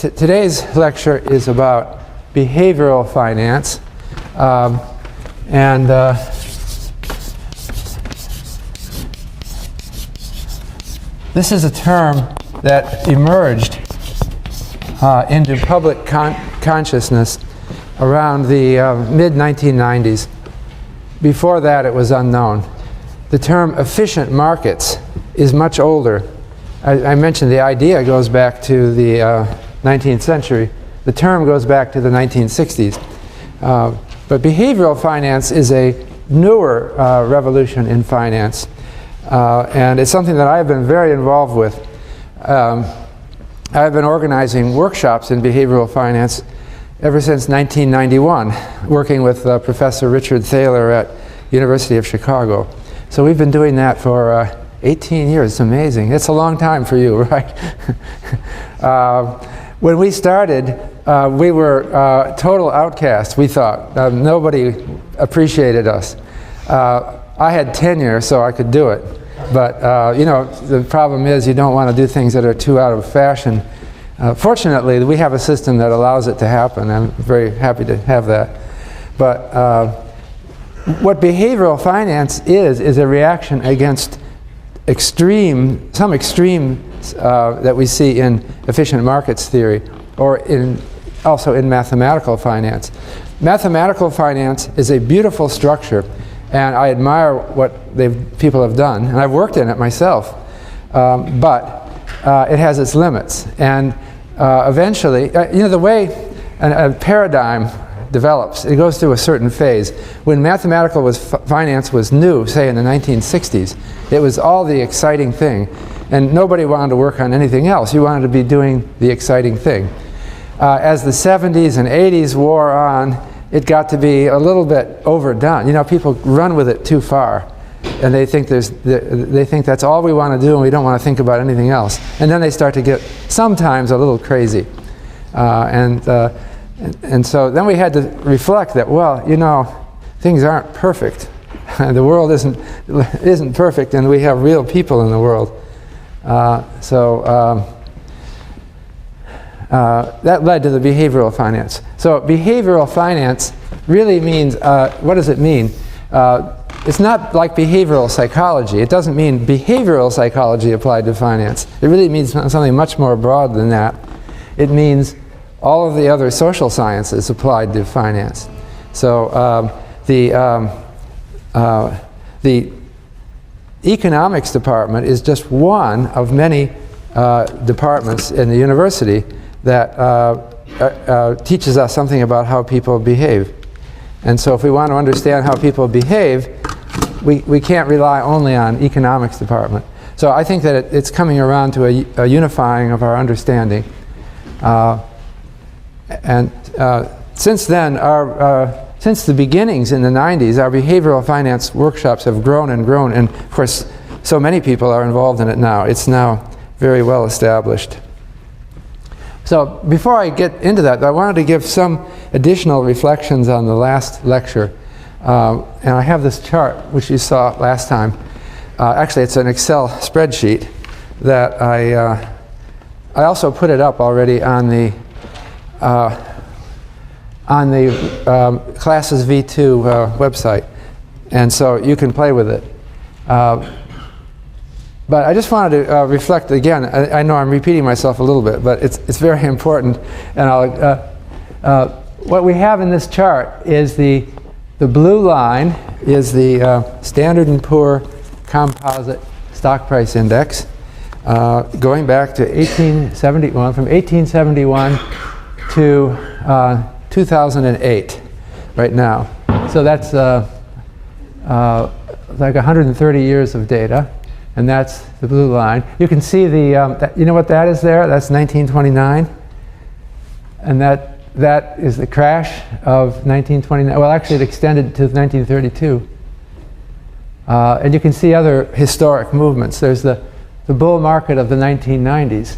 today's lecture is about behavioral finance. This is a term that emerged into public consciousness around the mid-1990s. Before that, it was unknown. The term efficient markets is much older. I mentioned the idea goes back to the 19th century. The term goes back to the 1960s. But behavioral finance is a newer revolution in finance. And it's something that I've been very involved with. I've been organizing workshops in behavioral finance ever since 1991, working with Professor Richard Thaler at University of Chicago. So we've been doing that for 18 years. It's amazing. It's a long time for you, right? When we started, we were total outcasts, we thought. Nobody appreciated us. I had tenure, so I could do it. But, you know, the problem is you don't want to do things that are too out of fashion. Fortunately, we have a system that allows it to happen. I'm very happy to have that. But what behavioral finance is a reaction against some extremes that we see in efficient markets theory, or also in mathematical finance. Mathematical finance is a beautiful structure, and I admire what people have done, and I've worked in it myself. But it has its limits, and eventually, you know, the way a paradigm develops, it goes through a certain phase. When mathematical finance was new, say in the 1960s, it was all the exciting thing, and nobody wanted to work on anything else. You wanted to be doing the exciting thing. As the 70s and 80s wore on, it got to be a little bit overdone. You know, people run with it too far, and they think that's all we want to do, and we don't want to think about anything else. And then they start to get sometimes a little crazy, and so then we had to reflect that, well, you know, things aren't perfect. The world isn't perfect, and we have real people in the world. That led to the behavioral finance. So behavioral finance really means, what does it mean? It's not like behavioral psychology. It doesn't mean behavioral psychology applied to finance. It really means something much more broad than that. It means all of the other social sciences applied to finance. So the economics department is just one of many departments in the university that teaches us something about how people behave. And so if we want to understand how people behave, we can't rely only on economics department. So I think that it's coming around to a unifying of our understanding. Since then, since the beginnings in the 90s, our behavioral finance workshops have grown and grown, and of course, so many people are involved in it now. It's now very well established. So before I get into that, I wanted to give some additional reflections on the last lecture. And I have this chart, which you saw last time. Actually, it's an Excel spreadsheet that I also put it up already on the Classes V2 website, and so you can play with it. But I just wanted to reflect again. I know I'm repeating myself a little bit, but it's very important. And what we have in this chart is the blue line is the Standard & Poor Composite Stock Price Index, going back to 1871, from 1871 to 2008, right now. So that's like 130 years of data, and that's the blue line. You can see the, you know what that is there? That's 1929, and that is the crash of 1929. Well, actually, it extended to 1932. And you can see other historic movements. There's the bull market of the 1990s,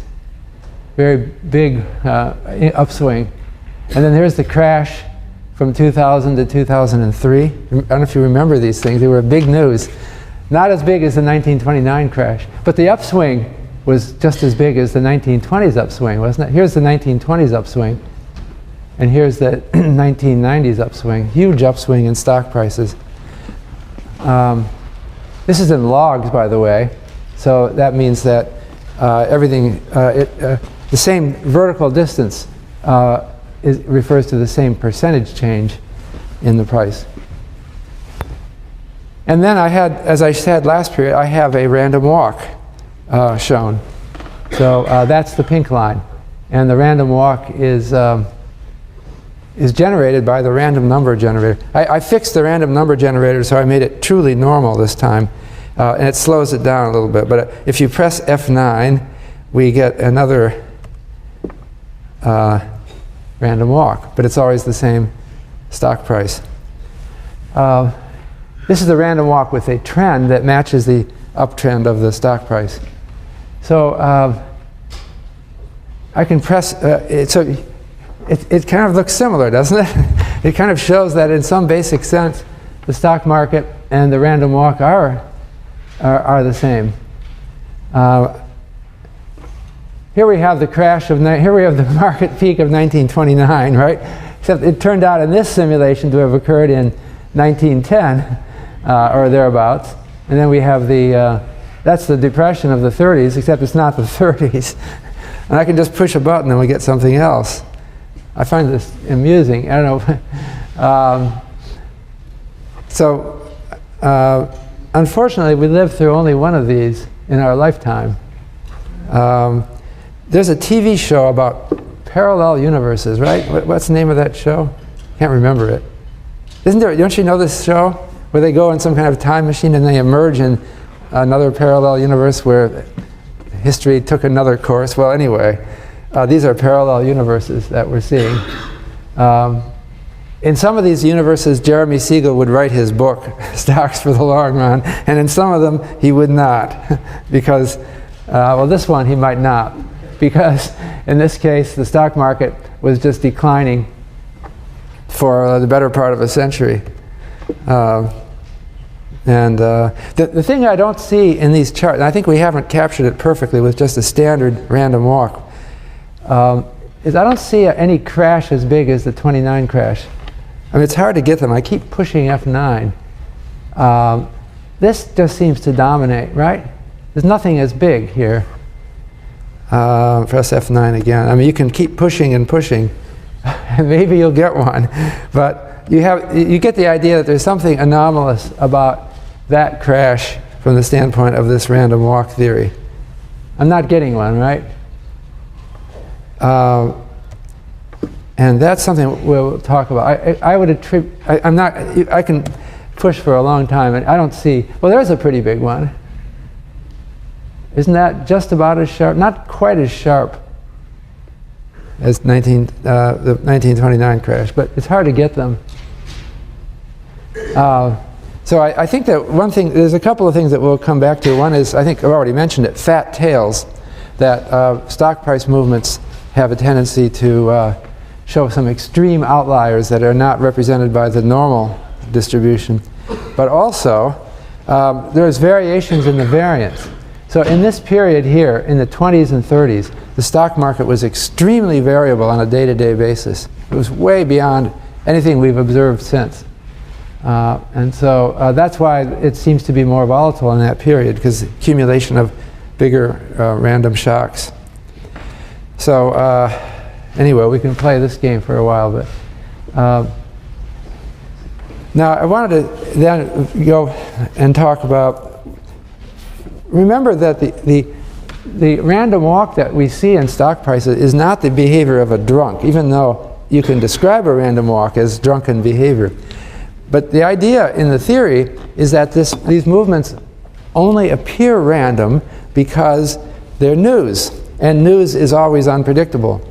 very big upswing. And then there's the crash from 2000 to 2003. I don't know if you remember these things. They were big news. Not as big as the 1929 crash. But the upswing was just as big as the 1920s upswing, wasn't it? Here's the 1920s upswing, and here's the 1990s upswing. Huge upswing in stock prices. This is in logs, by the way, so that means that the same vertical distance refers to the same percentage change in the price. And then I had, as I said last period, I have a random walk shown. So that's the pink line. And the random walk is generated by the random number generator. I fixed the random number generator so I made it truly normal this time. And it slows it down a little bit. But if you press F9, we get another random walk. But it's always the same stock price. This is a random walk with a trend that matches the uptrend of the stock price. So I can press, it kind of looks similar, doesn't it? It kind of shows that in some basic sense, the stock market and the random walk are the same. Here we have the crash of, here we have the market peak of 1929, right? Except it turned out in this simulation to have occurred in 1910 or thereabouts. And then we have that's the depression of the 30s, except it's not the 30s. And I can just push a button and we get something else. I find this amusing. I don't know. Unfortunately, we lived through only one of these in our lifetime. There's a TV show about parallel universes, right? What's the name of that show? Can't remember it. Isn't there? Don't you know this show where they go in some kind of time machine and they emerge in another parallel universe where history took another course? Well, anyway, these are parallel universes that we're seeing. In some of these universes, Jeremy Siegel would write his book, Stocks for the Long Run, and in some of them, he would not, because, well, this one he might not, because in this case, the stock market was just declining for the better part of a century. The thing I don't see in these charts, and I think we haven't captured it perfectly with just a standard random walk, is I don't see any crash as big as the 29 crash. I mean, it's hard to get them. I keep pushing F9. This just seems to dominate, right? There's nothing as big here. Press F9 again. I mean, you can keep pushing and pushing, and maybe you'll get one. But you get the idea that there's something anomalous about that crash from the standpoint of this random walk theory. I'm not getting one, right? And that's something we'll talk about. I would attribute, I can push for a long time and I don't see, well, there's a pretty big one. Isn't that just about as sharp? Not quite as sharp as the 1929 crash, but it's hard to get them. So I think that one thing, there's a couple of things that we'll come back to. One is, I think I've already mentioned it, fat tails, that stock price movements have a tendency to show some extreme outliers that are not represented by the normal distribution. But also, there's variations in the variance. So in this period here, in the 20s and 30s, the stock market was extremely variable on a day-to-day basis. It was way beyond anything we've observed since. And so that's why it seems to be more volatile in that period, because accumulation of bigger random shocks. So anyway, we can play this game for a while, but now I wanted to then go and talk about, remember that the random walk that we see in stock prices is not the behavior of a drunk, even though you can describe a random walk as drunken behavior. But the idea in the theory is that these movements only appear random because they're news, and news is always unpredictable.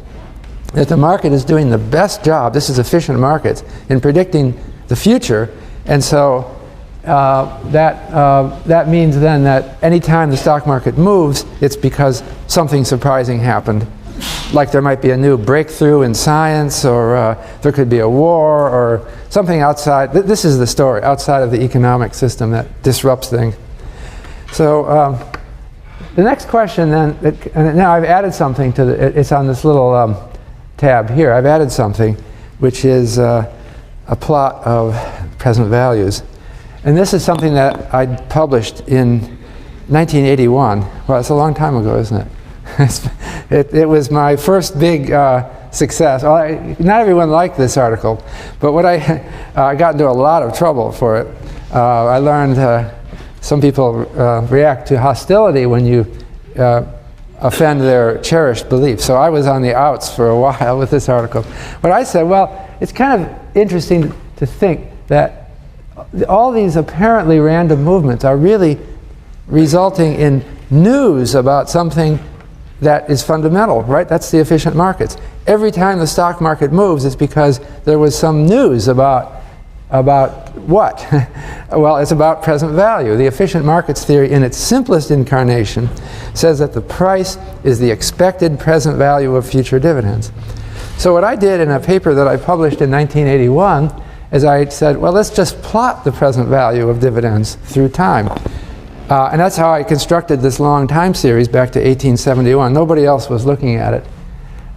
That the market is doing the best job, this is efficient markets, in predicting the future, and so that means then that any time the stock market moves, it's because something surprising happened. Like there might be a new breakthrough in science, or there could be a war, or something outside. This is the story, outside of the economic system that disrupts things. So the next question then, and now I've added something to it's on this little tab here. I've added something, which is a plot of present values. And this is something that I published in 1981. Well, it's a long time ago, isn't it? It was my first big success. Well, not everyone liked this article, but what I got into a lot of trouble for it. I learned some people react to hostility when you offend their cherished beliefs. So I was on the outs for a while with this article. But I said, well, it's kind of interesting to think that all these apparently random movements are really resulting in news about something that is fundamental, right? That's the efficient markets. Every time the stock market moves, it's because there was some news about what? Well, it's about present value. The efficient markets theory, in its simplest incarnation, says that the price is the expected present value of future dividends. So what I did in a paper that I published in 1981 is I said, well, let's just plot the present value of dividends through time. And that's how I constructed this long time series back to 1871. Nobody else was looking at it.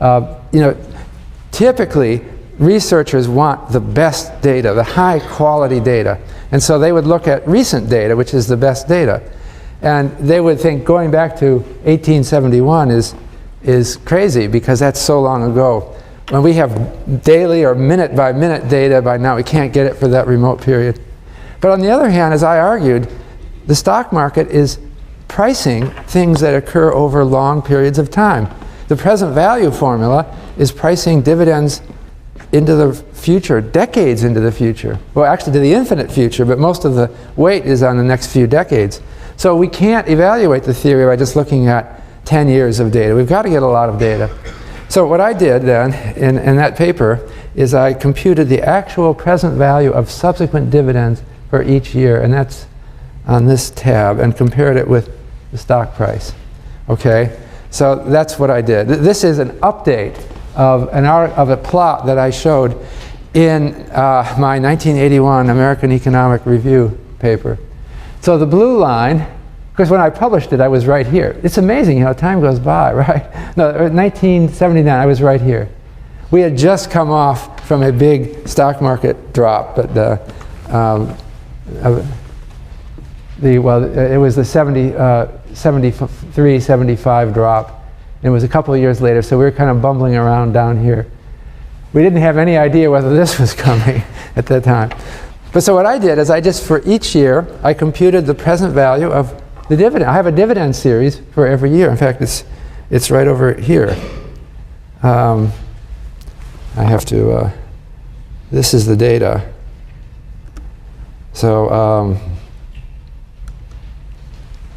You know, typically, researchers want the best data, the high quality data. And so they would look at recent data, which is the best data. And they would think going back to 1871 is crazy because that's so long ago. When we have daily or minute by minute data by now, we can't get it for that remote period. But on the other hand, as I argued, the stock market is pricing things that occur over long periods of time. The present value formula is pricing dividends into the future, decades into the future. Well, actually to the infinite future, but most of the weight is on the next few decades. So we can't evaluate the theory by just looking at 10 years of data. We've got to get a lot of data. So what I did then in that paper is I computed the actual present value of subsequent dividends for each year, and that's on this tab, and compared it with the stock price. Okay, so that's what I did. This is an update of a plot that I showed in my 1981 American Economic Review paper. So the blue line, because when I published it, I was right here. It's amazing how time goes by, right? No, 1979, I was right here. We had just come off from a big stock market drop, but it was the 73, 75 drop. It was a couple of years later, so we were kind of bumbling around down here. We didn't have any idea whether this was coming at that time. But so what I did is I just, for each year, I computed the present value of the dividend. I have a dividend series for every year. In fact, it's right over here. I have to, this is the data. So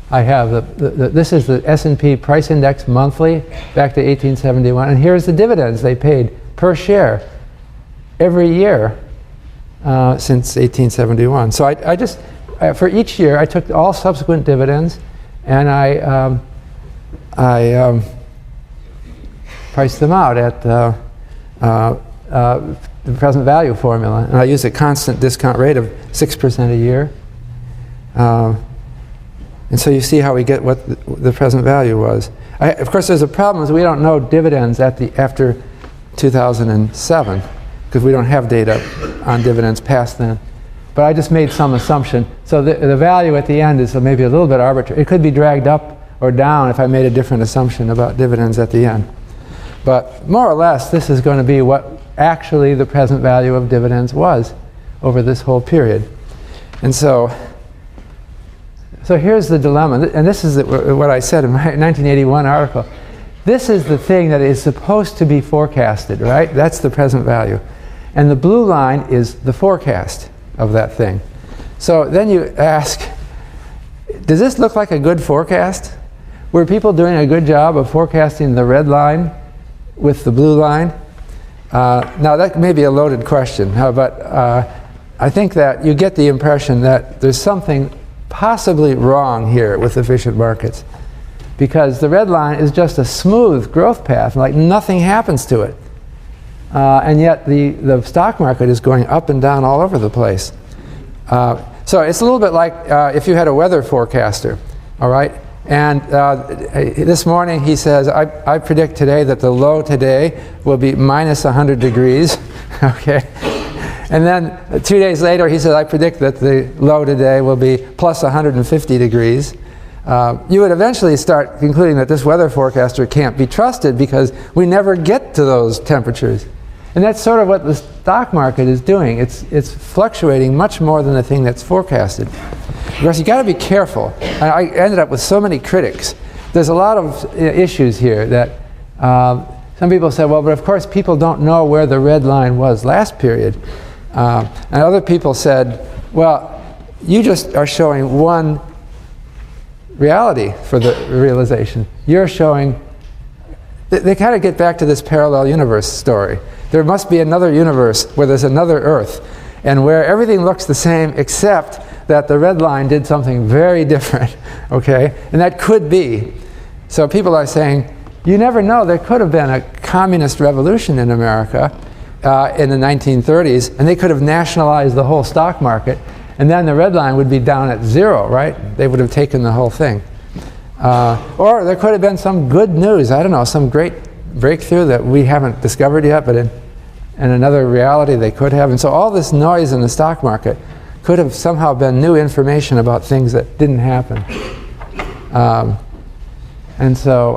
I have this is the S&P price index monthly back to 1871, and here's the dividends they paid per share every year since 1871. So I just, for each year, I took all subsequent dividends and I priced them out at the present value formula, and I used a constant discount rate of 6% a year. And so you see how we get what the present value was. Of course, there's a problem is we don't know dividends after 2007 because we don't have data on dividends past then. But I just made some assumption. So the value at the end is maybe a little bit arbitrary. It could be dragged up or down if I made a different assumption about dividends at the end. But more or less, this is going to be what actually the present value of dividends was over this whole period. And so here's the dilemma, and this is what I said in my 1981 article. This is the thing that is supposed to be forecasted, right? That's the present value. And the blue line is the forecast of that thing. So then you ask, does this look like a good forecast? Were people doing a good job of forecasting the red line with the blue line? Now that may be a loaded question, but I think that you get the impression that there's something possibly wrong here with efficient markets, because the red line is just a smooth growth path, like nothing happens to it. And yet the stock market is going up and down all over the place. So it's a little bit like if you had a weather forecaster, all right? And this morning he says, I predict today that the low today will be minus 100 degrees. Okay. And then 2 days later he says, I predict that the low today will be plus 150 degrees. You would eventually start concluding that this weather forecaster can't be trusted because we never get to those temperatures. And that's sort of what the stock market is doing. It's fluctuating much more than the thing that's forecasted. Of course, you got to be careful. I ended up with so many critics. There's a lot of issues here that some people said, well, but of course people don't know where the red line was last period. And other people said, well, you just are showing one reality for the realization. You're showing, they kind of get back to this parallel universe story. There must be another universe where there's another Earth and where everything looks the same except that the red line did something very different, okay? And that could be. So people are saying, you never know, there could have been a communist revolution in America in the 1930s, and they could have nationalized the whole stock market, and then the red line would be down at 0, right? They would have taken the whole thing. Or there could have been some good news, I don't know, some great breakthrough that we haven't discovered yet, but in another reality they could have. And so all this noise in the stock market could have somehow been new information about things that didn't happen. And so,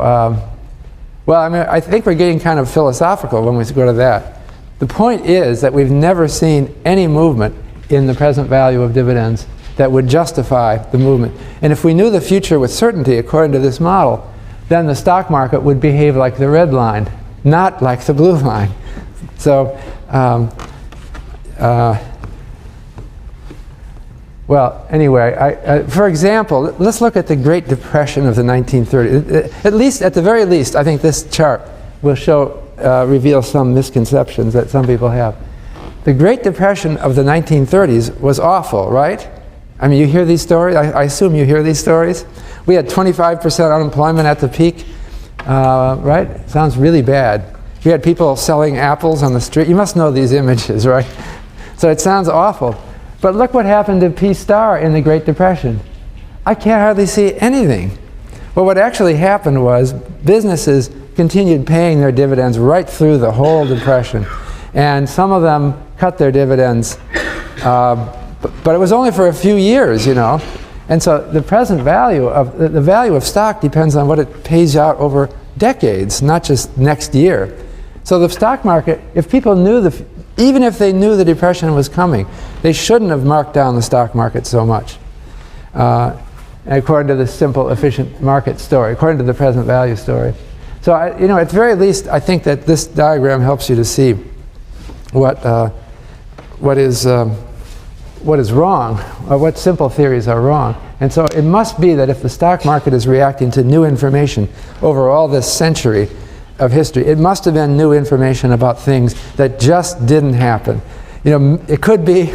well, I mean, I think we're getting kind of philosophical when we go to that. The point is that we've never seen any movement in the present value of dividends that would justify the movement. And if we knew the future with certainty, according to this model, then the stock market would behave like the red line, not like the blue line. So, well, anyway, for example, let's look at the Great Depression of the 1930s. At least, at the very least, I think this chart will show, reveal some misconceptions that some people have. The Great Depression of the 1930s was awful, right? I mean, you hear these stories? I assume you hear these stories. We had 25% unemployment at the peak, right? Sounds really bad. We had people selling apples on the street. You must know these images, right? So it sounds awful. But look what happened to P-star in the Great Depression. I can't hardly see anything. Well, what actually happened was businesses continued paying their dividends right through the whole depression. And some of them cut their dividends, but it was only for a few years, you know. And so the present value of, the value of stock depends on what it pays out over decades, not just next year. So the stock market, if people knew even if they knew the depression was coming, they shouldn't have marked down the stock market so much. According to the simple, efficient market story, according to the present value story. So, you know, at the very least, I think that this diagram helps you to see what is wrong, or what simple theories are wrong. And so it must be that if the stock market is reacting to new information over all this century of history, it must have been new information about things that just didn't happen. You know, it could be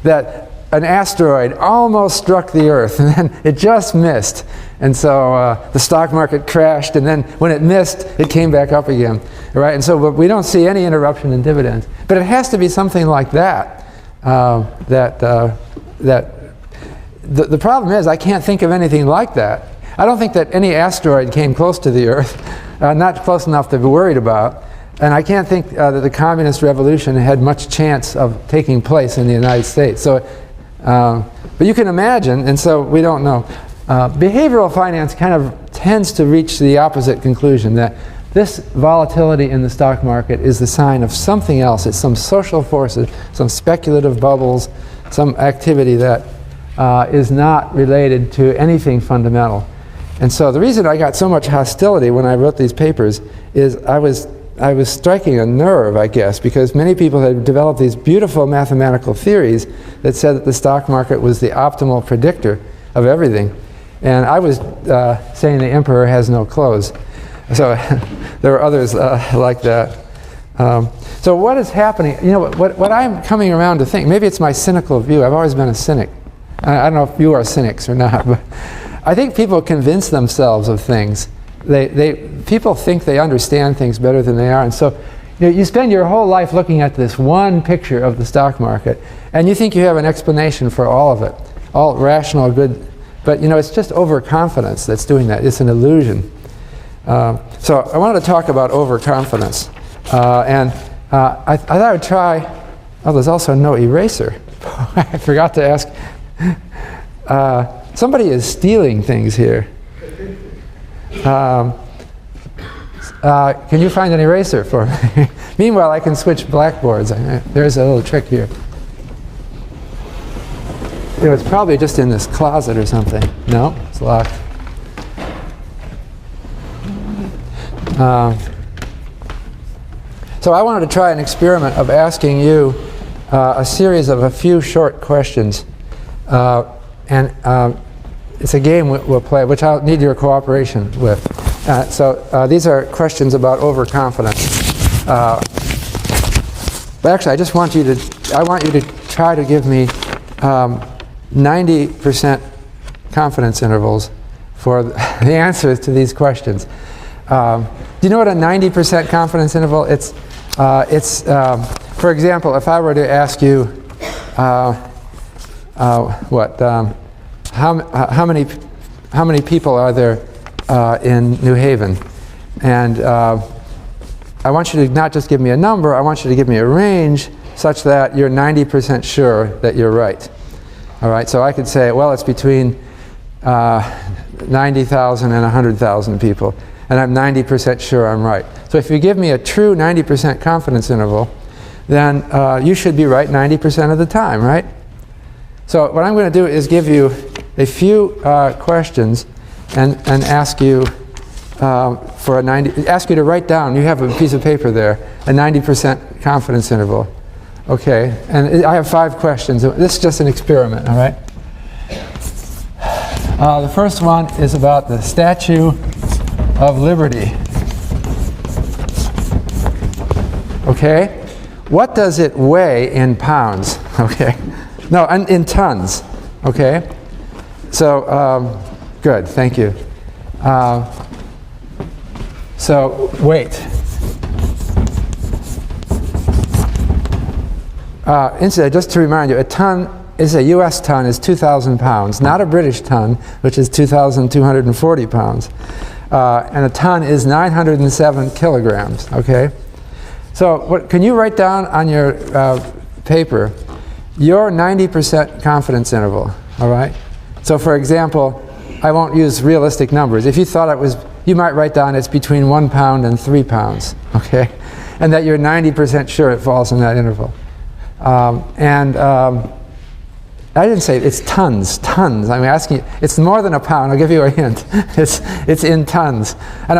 that an asteroid almost struck the Earth and then it just missed. And so the stock market crashed, and then when it missed, it came back up again. Right? And so we don't see any interruption in dividends. But it has to be something like that. The problem is I can't think of anything like that. I don't think that any asteroid came close to the Earth, not close enough to be worried about. And I can't think that the communist revolution had much chance of taking place in the United States. So, but you can imagine, and so we don't know. Behavioral finance kind of tends to reach the opposite conclusion, that this volatility in the stock market is the sign of something else. It's some social forces, some speculative bubbles, some activity that is not related to anything fundamental. And so the reason I got so much hostility when I wrote these papers is I was striking a nerve, I guess, because many people had developed these beautiful mathematical theories that said that the stock market was the optimal predictor of everything. And I was saying the emperor has no clothes. So there are others like that. So what is happening? You know, what I'm coming around to think, maybe it's my cynical view. I've always been a cynic. I don't know if you are cynics or not, but I think people convince themselves of things. People think they understand things better than they are. And so you know, you spend your whole life looking at this one picture of the stock market, and you think you have an explanation for all of it, all rational, good But it's just overconfidence that's doing that. It's an illusion. So I wanted to talk about overconfidence. And I thought I would try, oh, there's also no eraser. I forgot to ask. Somebody is stealing things here. Can you find an eraser for me? Meanwhile, I can switch blackboards. There's a little trick here. It's probably just in this closet or something. No, it's locked. So I wanted to try an experiment of asking you a series of a few short questions. And it's a game we'll play, which I'll need your cooperation with. So these are questions about overconfidence. But actually, I want you to try to give me 90% confidence intervals for the answers to these questions. Do you know what a 90% confidence interval? It's for example, if I were to ask you how many people are there in New Haven, and I want you to not just give me a number, I want you to give me a range such that you're 90% sure that you're right. All right, so I could say, well, it's between 90,000 and 100,000 people, and I'm 90% sure I'm right. So if you give me a true 90% confidence interval, then you should be right 90% of the time, right? So what I'm going to do is give you a few questions and ask you ask you to write down, you have a piece of paper there, a 90% confidence interval. Okay, and I have 5 questions. This is just an experiment, all right? The first one is about the Statue of Liberty. Okay, what does it weigh in pounds? Okay, no, in tons. Okay, so good, thank you. So weight. Incidentally, just to remind you, a ton is a U.S. ton is 2,000 pounds, not a British ton, which is 2,240 pounds. And a ton is 907 kilograms, okay? So can you write down on your paper your 90% confidence interval, all right? So for example, I won't use realistic numbers. If you thought it was, you might write down it's between 1 pound and 3 pounds, okay? And that you're 90% sure it falls in that interval. I didn't say it, it's tons. I'm asking you, it's more than a pound. I'll give you a hint. It's in tons. And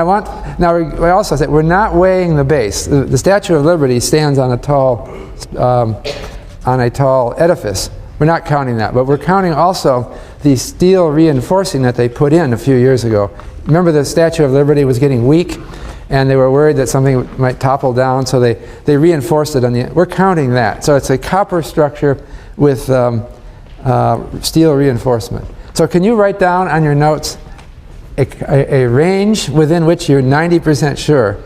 now we also said we're not weighing the base. The Statue of Liberty stands on a tall edifice. We're not counting that, but we're counting also the steel reinforcing that they put in a few years ago. Remember, the Statue of Liberty was getting weak, and they were worried that something might topple down, so they reinforced it on the end. We're counting that. So it's a copper structure with steel reinforcement. So can you write down on your notes a range within which you're 90% sure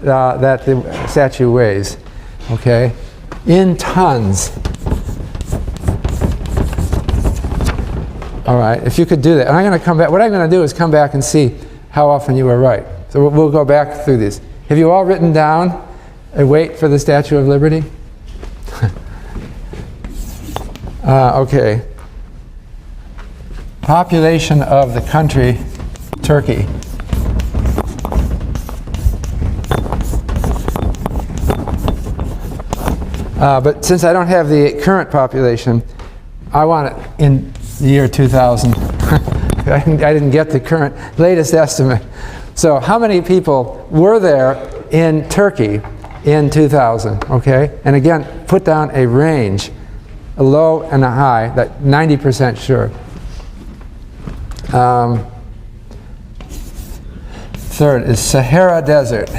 that the statue weighs? Okay, in tons. All right, if you could do that. And I'm going to come back. What I'm going to do is come back and see how often you were right. So we'll go back through these. Have you all written down a weight for the Statue of Liberty? Okay. Population of the country, Turkey. But since I don't have the current population, I want it in the year 2000. I didn't get the latest estimate. So how many people were there in Turkey in 2000? Okay, and again, put down a range, a low and a high, that 90% sure. Third is Sahara Desert.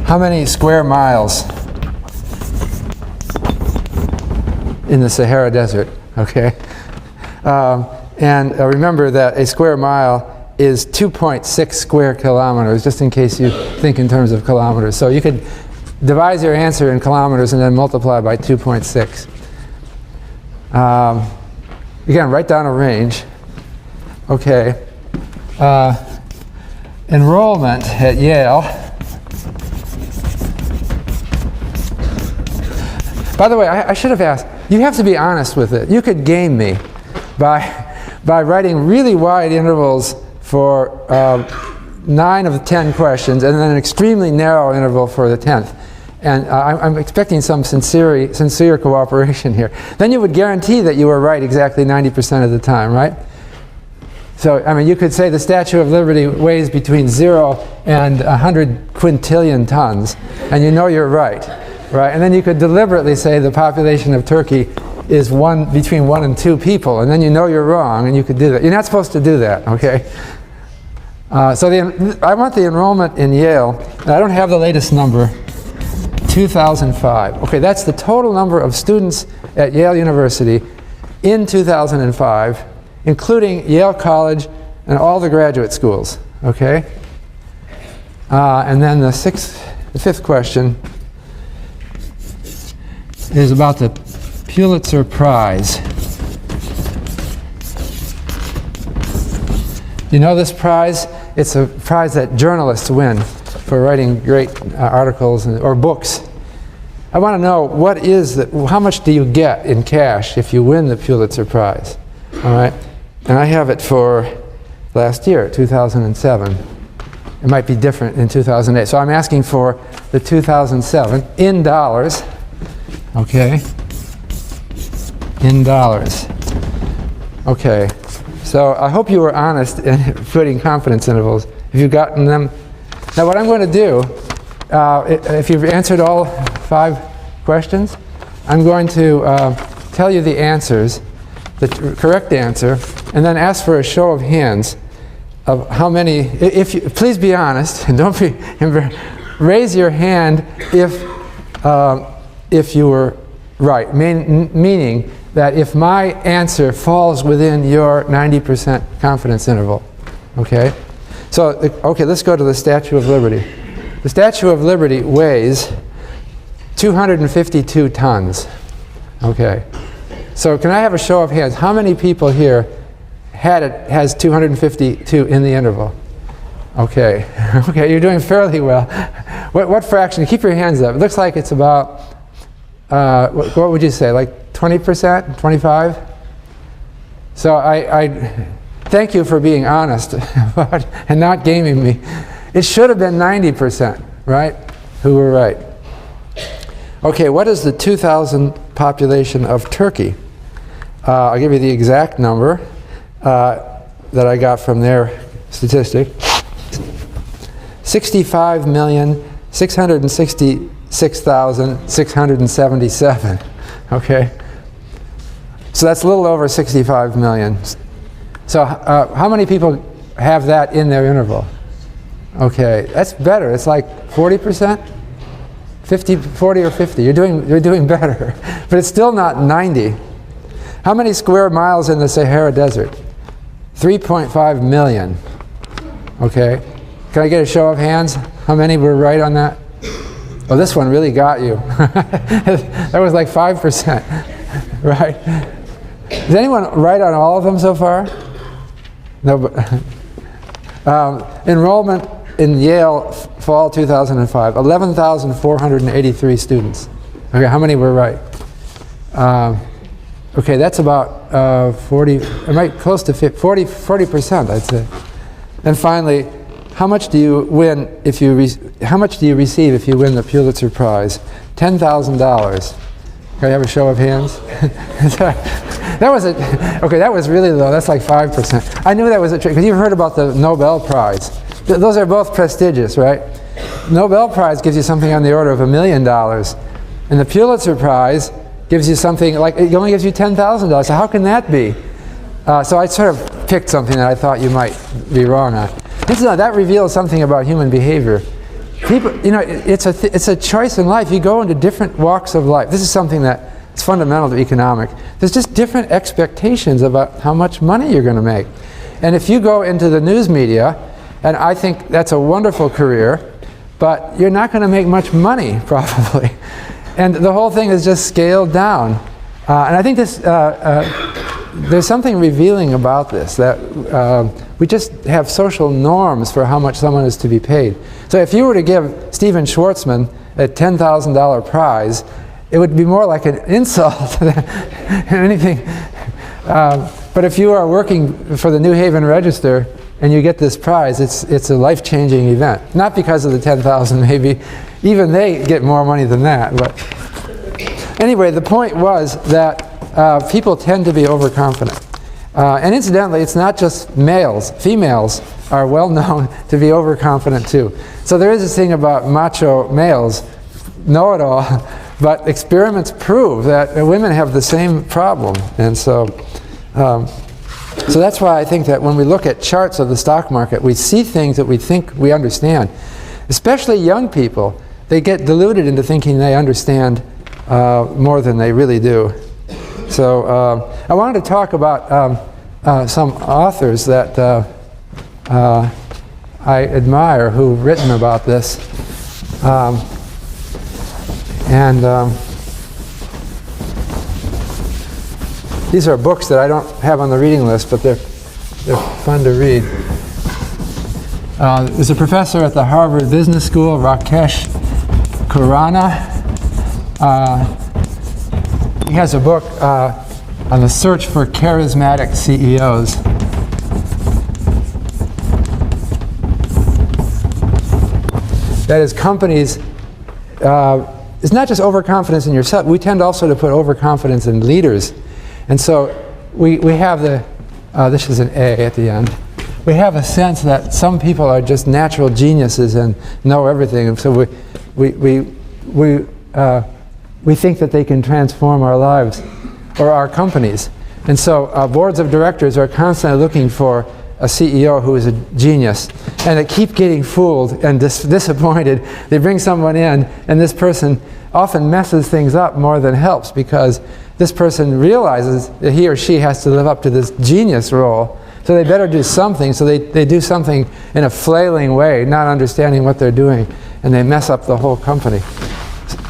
How many square miles in the Sahara Desert? Okay. And remember that a square mile is 2.6 square kilometers, just in case you think in terms of kilometers. So you could devise your answer in kilometers and then multiply by 2.6. Again, write down a range. Okay. Enrollment at Yale. By the way, I should have asked, you have to be honest with it. You could game me by writing really wide intervals for 9 of the 10 questions and then an extremely narrow interval for the 10th. And I'm expecting some sincere cooperation here. Then you would guarantee that you were right exactly 90% of the time, right? So, I mean, you could say the Statue of Liberty weighs between 0 and 100 quintillion tons, and you know you're right, right? And then you could deliberately say the population of Turkey is between 1 and 2 people, and then you know you're wrong, and you could do that. You're not supposed to do that, okay? So I want the enrollment in Yale, and I don't have the latest number, 2005. Okay, that's the total number of students at Yale University in 2005, including Yale College and all the graduate schools, okay? And then the fifth question is about the Pulitzer Prize. You know this prize? It's a prize that journalists win for writing great articles or books. I want to know how much do you get in cash if you win the Pulitzer Prize? All right? And I have it for last year, 2007. It might be different in 2008. So I'm asking for the 2007 in dollars. Okay? In dollars. Okay. So I hope you were honest in putting confidence intervals. If you've gotten them. Now what I'm going to do, if you've answered all 5 questions, I'm going to tell you the answers, the correct answer, and then ask for a show of hands of how many. Please be honest and don't be raise your hand if you were right. Meaning that if my answer falls within your 90% confidence interval, okay? So, okay, let's go to the Statue of Liberty. The Statue of Liberty weighs 252 tons, okay? So can I have a show of hands? How many people here has 252 in the interval? Okay, okay, you're doing fairly well. What fraction? Keep your hands up. It looks like it's about, what would you say, like 20%, 25? So I thank you for being honest and not gaming me. It should have been 90%, right? Who were right? Okay, what is the 2000 population of Turkey? I'll give you the exact number that I got from their statistic. 65,666,677. Okay? So that's a little over 65 million. So how many people have that in their interval? Okay, that's better. It's like 40%? 50, 40 or 50. You're doing better. But it's still not 90. How many square miles in the Sahara Desert? 3.5 million. Okay. Can I get a show of hands? How many were right on that? Oh, this one really got you. That was like 5%. Right? Is anyone right on all of them so far? No, but enrollment in Yale fall 2005, 11,483 students. Okay, how many were right? Okay, that's about 40, it might close to 40%, I'd say. And finally, how much do you win if you how much do you receive if you win the Pulitzer Prize? $10,000. Can I have a show of hands? That was okay, that was really low. That's like 5%. I knew that was a trick, because you've heard about the Nobel Prize. Those are both prestigious, right? Nobel Prize gives you something on the order of $1 million. And the Pulitzer Prize gives you something like, it only gives you $10,000. So how can that be? So I sort of picked something that I thought you might be wrong on. That reveals something about human behavior. People, you know, it's a choice in life. You go into different walks of life. This is something that is fundamental to economics. There's just different expectations about how much money you're going to make. And if you go into the news media, and I think that's a wonderful career, but you're not going to make much money, probably. And the whole thing is just scaled down. And I think this, there's something revealing about this, that we just have social norms for how much someone is to be paid. So if you were to give Steven Schwartzman a $10,000 prize, it would be more like an insult than anything. But if you are working for the New Haven Register and you get this prize, it's a life-changing event. Not because of the 10,000, maybe. Even they get more money than that. But anyway, the point was that people tend to be overconfident. And incidentally, it's not just males. Females are well known to be overconfident too. So there is this thing about macho males, know-it-all, but experiments prove that women have the same problem. And so that's why I think that when we look at charts of the stock market, we see things that we think we understand. Especially young people, they get deluded into thinking they understand more than they really do. So I wanted to talk about some authors that I admire who've written about this. These are books that I don't have on the reading list, but they're fun to read. There's a professor at the Harvard Business School, Rakesh Khurana. He has a book on the search for charismatic CEOs. That is, companies, it's not just overconfidence in yourself. We tend also to put overconfidence in leaders. And so we have this is an A at the end. We have a sense that some people are just natural geniuses and know everything. And so we think that they can transform our lives or our companies. And so boards of directors are constantly looking for a CEO who is a genius. And they keep getting fooled and disappointed. They bring someone in, and this person often messes things up more than helps, because this person realizes that he or she has to live up to this genius role. So they better do something. So they do something in a flailing way, not understanding what they're doing, and they mess up the whole company.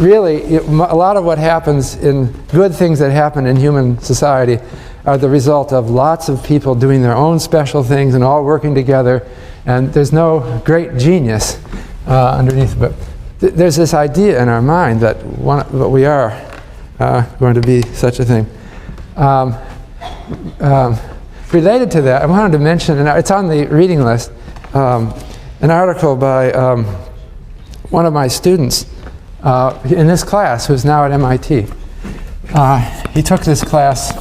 Really, a lot of what happens in good things that happen in human society are the result of lots of people doing their own special things and all working together, and there's no great genius underneath. But there's this idea in our mind that we are going to be such a thing. Related to that, I wanted to mention, and it's on the reading list, an article by one of my students in this class, who's now at MIT. He took this class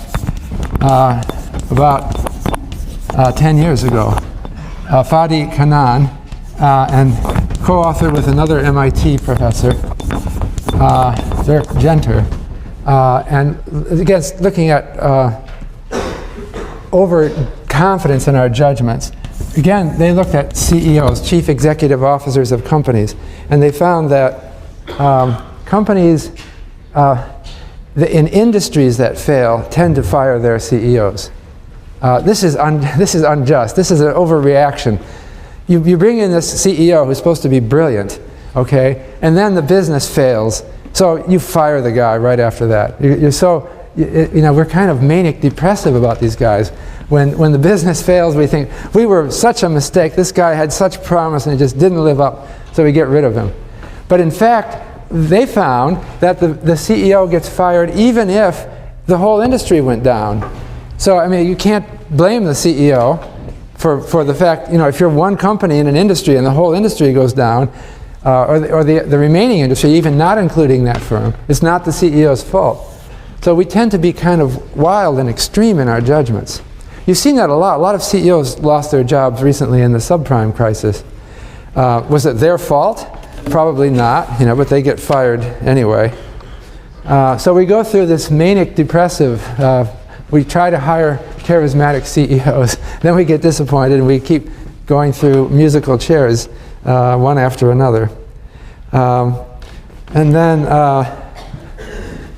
about 10 years ago. Fadi Kanan, and co-authored with another MIT professor, Dirk Genter, and again, looking at overconfidence in our judgments. Again, they looked at CEOs, chief executive officers of companies, and they found that companies in industries that fail tend to fire their CEOs. This is unjust. This is an overreaction. You bring in this CEO who's supposed to be brilliant, okay, and then the business fails, so you fire the guy right after that. We're kind of manic depressive about these guys. When the business fails, we think, we were such a mistake, this guy had such promise and he just didn't live up, so we get rid of him. But in fact, they found that the CEO gets fired even if the whole industry went down. So, I mean, you can't blame the CEO for the fact, if you're one company in an industry and the whole industry goes down, or the remaining industry, even not including that firm, it's not the CEO's fault. So we tend to be kind of wild and extreme in our judgments. You've seen that a lot. A lot of CEOs lost their jobs recently in the subprime crisis. Was it their fault? Probably not, but they get fired anyway. So we go through this manic depressive, we try to hire charismatic CEOs, then we get disappointed and we keep going through musical chairs one after another. And then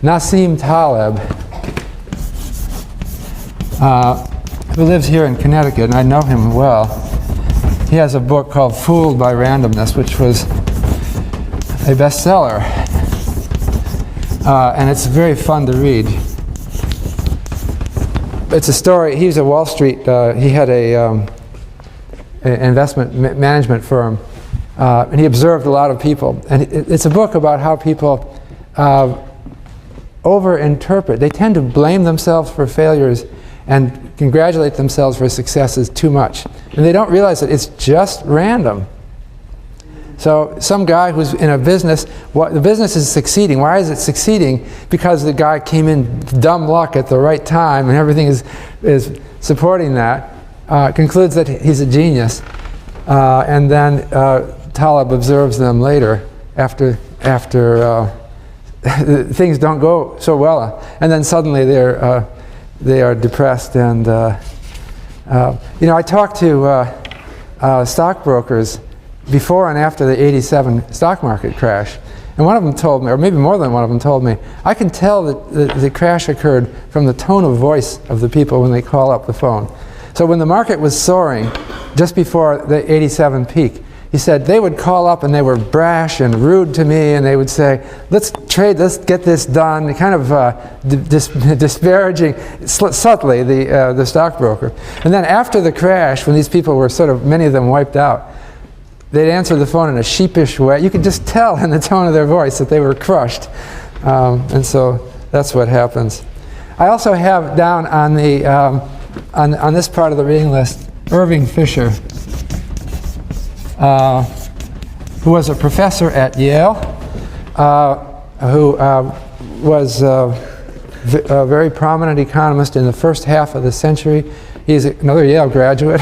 Nassim Taleb, who lives here in Connecticut, and I know him well. He has a book called Fooled by Randomness, which was a bestseller, and it's very fun to read. it's a story. He was at Wall Street. He had an investment management firm, and he observed a lot of people. And it's a book about how people overinterpret. They tend to blame themselves for failures and congratulate themselves for successes too much. And they don't realize that it's just random. So some guy who's in a business, the business is succeeding. Why is it succeeding? Because the guy came in dumb luck at the right time and everything is supporting that. Concludes that he's a genius. And then Taleb observes them later after things don't go so well. And then suddenly they are depressed. And I talked to stockbrokers before and after the '87 stock market crash, and one of them told me, or maybe more than one of them told me, I can tell that the crash occurred from the tone of voice of the people when they call up the phone. So when the market was soaring just before the '87 peak, he said they would call up and they were brash and rude to me, and they would say, let's trade, let's get this done, kind of disparaging subtly the stockbroker. And then after the crash, when these people were sort of, many of them wiped out, they'd answer the phone in a sheepish way. You could just tell in the tone of their voice that they were crushed. And so that's what happens. I also have down on the on this part of the reading list, Irving Fisher, who was a professor at Yale, who was a very prominent economist in the first half of the century. He's another Yale graduate,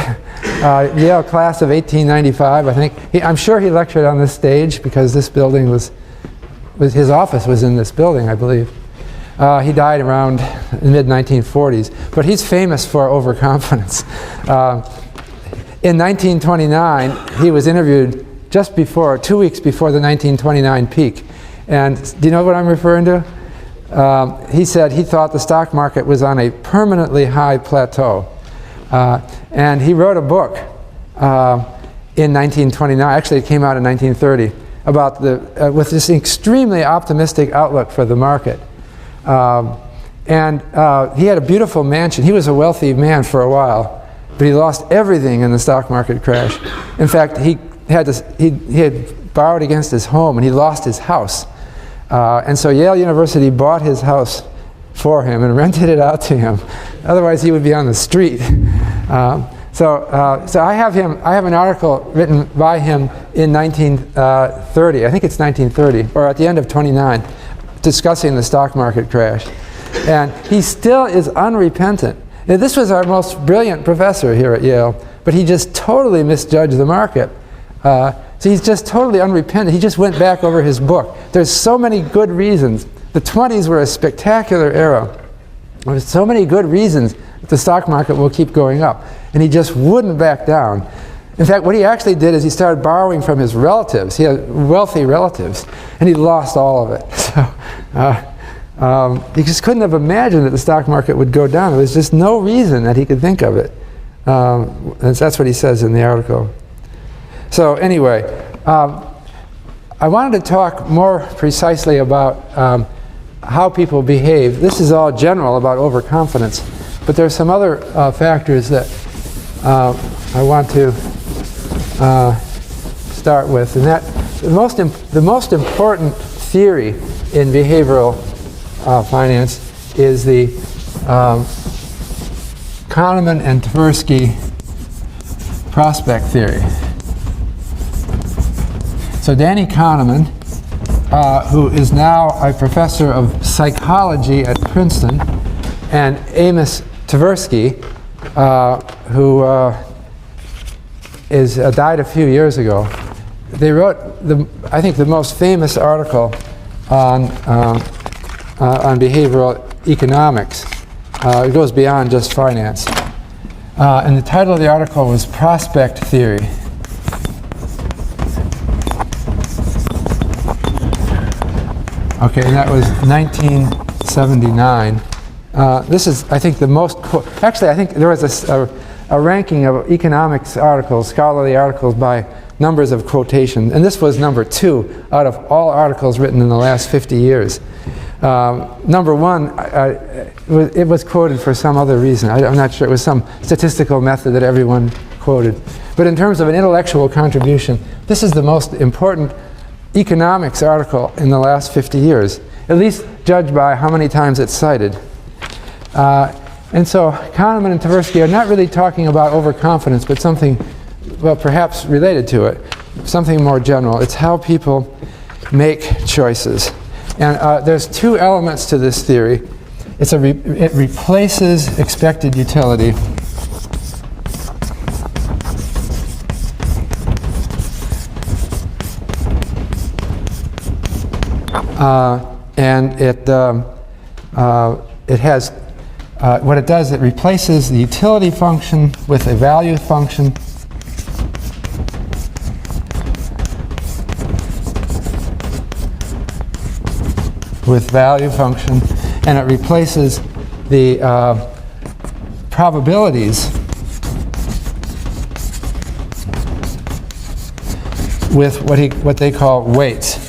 Yale class of 1895, I think. I'm sure he lectured on this stage because this building his office was in this building, I believe. He died around the mid-1940s, but he's famous for overconfidence. In 1929, he was interviewed just before, 2 weeks before the 1929 peak. And do you know what I'm referring to? He said he thought the stock market was on a permanently high plateau. And he wrote a book in 1929, actually it came out in 1930, about with this extremely optimistic outlook for the market. And he had a beautiful mansion. He was a wealthy man for a while, but he lost everything in the stock market crash. In fact, he had borrowed against his home, and he lost his house. And so Yale University bought his house for him and rented it out to him. Otherwise, he would be on the street. So I have an article written by him in 1930. I think it's 1930, or at the end of 29, discussing the stock market crash. And he still is unrepentant. Now, this was our most brilliant professor here at Yale, but he just totally misjudged the market. So he's just totally unrepentant. He just went back over his book. There's so many good reasons. The 20s were a spectacular era. There's so many good reasons that the stock market will keep going up. And he just wouldn't back down. In fact, what he actually did is he started borrowing from his relatives. He had wealthy relatives, and he lost all of it. So he just couldn't have imagined that the stock market would go down. There was just no reason that he could think of it. And that's what he says in the article. So anyway, I wanted to talk more precisely about how people behave. This is all general about overconfidence, but there are some other factors that I want to start with, and that the most important theory in behavioral finance is the Kahneman and Tversky prospect theory. So Danny Kahneman, who is now a professor of psychology at Princeton, and Amos Tversky, who died a few years ago, they wrote I think the most famous article on behavioral economics. It goes beyond just finance. And the title of the article was Prospect Theory. Okay, and that was 1979. This is, I think, the most, actually, I think there was a ranking of economics articles, scholarly articles, by numbers of quotation, and this was number 2 out of all articles written in the last 50 years. Number one, it was quoted for some other reason. I'm not sure. It was some statistical method that everyone quoted. But in terms of an intellectual contribution, this is the most important economics article in the last 50 years, at least judged by how many times it's cited. And so Kahneman and Tversky are not really talking about overconfidence, but something, well, perhaps related to it, something more general. It's how people make choices. And there's two elements to this theory. It replaces expected utility and it has what it does, it replaces the utility function with a value function and it replaces the probabilities with what they call weights.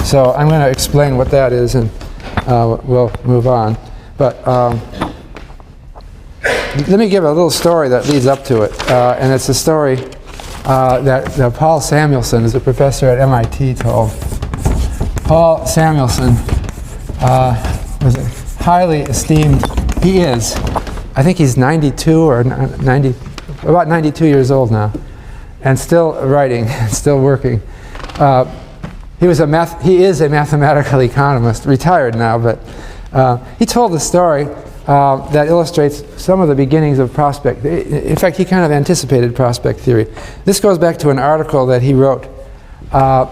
So I'm going to explain what that is, and we'll move on. But let me give a little story that leads up to it, and it's a story that Paul Samuelson, is a professor at MIT, told. Paul Samuelson was a highly esteemed. He is. I think he's 92 or 90, about 92 years old now, and still writing, still working. He is a mathematical economist, retired now, but he told a story that illustrates some of the beginnings of prospect. In fact, he kind of anticipated prospect theory. This goes back to an article that he wrote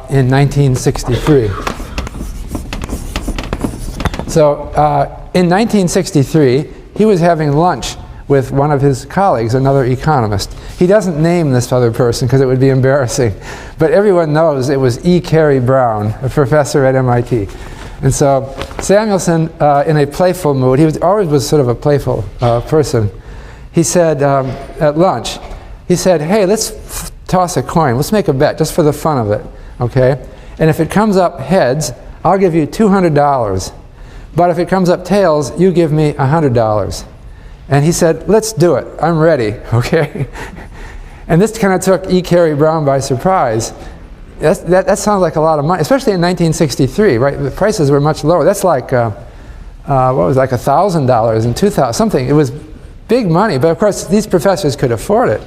in 1963. So in 1963, he was having lunch with one of his colleagues, another economist. He doesn't name this other person because it would be embarrassing, but everyone knows it was E. Cary Brown, a professor at MIT. And so Samuelson, in a playful mood, he always was sort of a playful person. He said at lunch, he said, "Hey, let's toss a coin. Let's make a bet just for the fun of it, okay? And if it comes up heads, I'll give you $200. But if it comes up tails, you give me $100. And he said, "Let's do it. I'm ready," okay? And this kind of took E. Cary Brown by surprise. That sounds like a lot of money, especially in 1963, right? The prices were much lower. That's like, what was it, like $1,000 and $2,000, something. It was big money, but of course these professors could afford it.